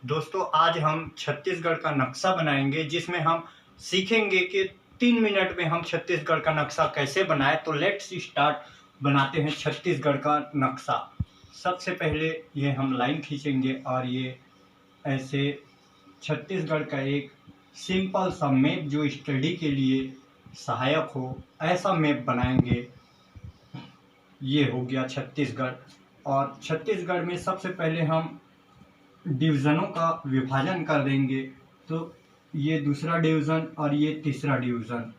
दोस्तों आज हम छत्तीसगढ़ का नक्शा बनाएंगे जिसमें हम सीखेंगे कि 3 मिनट में हम छत्तीसगढ़ का नक्शा कैसे बनाए। तो लेट्स स्टार्ट। बनाते हैं छत्तीसगढ़ का नक्शा। सबसे पहले ये हम लाइन खींचेंगे और ये ऐसे छत्तीसगढ़ का एक सिंपल सा मैप जो स्टडी के लिए सहायक हो ऐसा मैप बनाएंगे। ये हो गया छत्तीसगढ़। और छत्तीसगढ़ में सबसे पहले हम डिवीज़नों का विभाजन कर देंगे। तो ये दूसरा डिवीज़न और ये तीसरा डिवीज़न।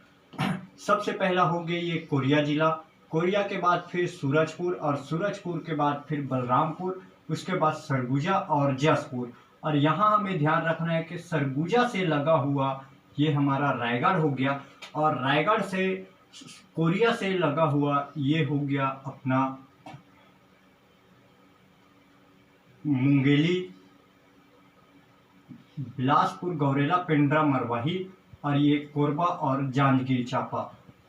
सबसे पहला हो गया ये कोरिया जिला। कोरिया के बाद फिर सूरजपुर और सूरजपुर के बाद फिर बलरामपुर, उसके बाद सरगुजा और जसपुर। और यहाँ हमें ध्यान रखना है कि सरगुजा से लगा हुआ ये हमारा रायगढ़ हो गया और रायगढ़ से कोरिया से लगा हुआ ये हो गया अपना मुंगेली, बिलासपुर, गौरेला, पेंड्रा, मरवाही और ये कोरबा और जांजगीर चांपा।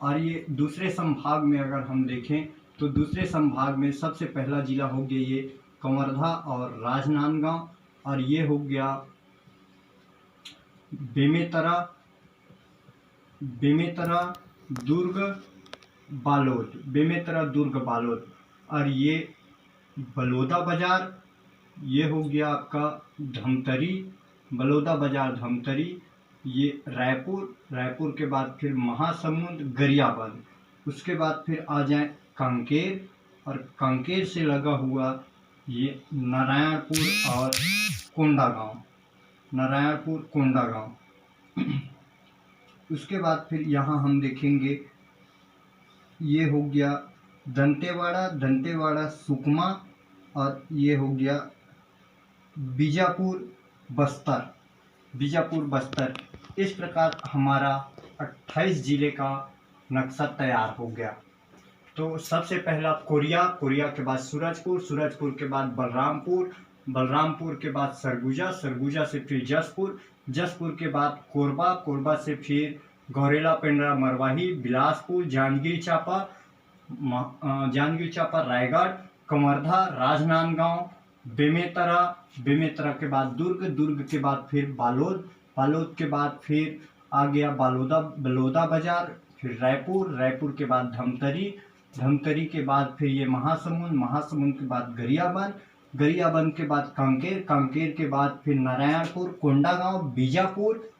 और ये दूसरे संभाग में अगर हम देखें तो दूसरे संभाग में सबसे पहला जिला हो गया ये कवर्धा और राजनांदगांव। और ये हो गया बेमेतरा, दुर्ग, बालोद, बेमेतरा, दुर्ग, बालोद। और ये बलौदा बाजार, ये हो गया आपका धमतरी, बलौदा बाजार, धमतरी। ये रायपुर, रायपुर के बाद फिर महासमुंद, गरियाबंद। उसके बाद फिर आ जाए कांकेर और कांकेर से लगा हुआ ये नारायणपुर और कोंडागांव, नारायणपुर, कोंडागांव। उसके बाद फिर यहाँ हम देखेंगे ये हो गया दंतेवाड़ा, दंतेवाड़ा, सुकमा। और ये हो गया बीजापुर, बस्तर, बीजापुर, बस्तर। इस प्रकार हमारा 28 जिले का नक्शा तैयार हो गया। तो सबसे पहला कोरिया, कोरिया के बाद सूरजपुर, सूरजपुर के बाद बलरामपुर, बलरामपुर के बाद सरगुजा, सरगुजा से फिर जसपुर, जसपुर के बाद कोरबा, कोरबा से फिर गौरेला, पेंड्रा, मरवाही, बिलासपुर, जांजगीर चांपा, जांजगीर चांपा, रायगढ़, कवर्धा, राजनांदगांव, बेमेतरा, बेमेतरा के बाद दुर्ग, दुर्ग के बाद फिर बालोद, बालोद के बाद फिर आ गया बलौदा बाजार, फिर रायपुर, रायपुर के बाद धमतरी, धमतरी के बाद फिर ये महासमुंद, महासमुंद के बाद गरियाबंद, गरियाबंद के बाद कांकेर, कांकेर के बाद फिर नारायणपुर, कोंडागांव, बीजापुर,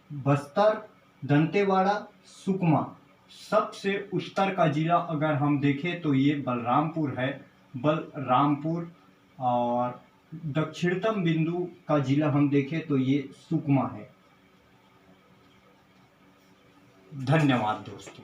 बस्तर, दंतेवाड़ा, सुकमा। सबसे उत्तर का जिला अगर हम देखें तो ये बलरामपुर है, बलरामपुर। और दक्षिणतम बिंदु का जिला हम देखें तो ये सुकमा है। धन्यवाद दोस्तों।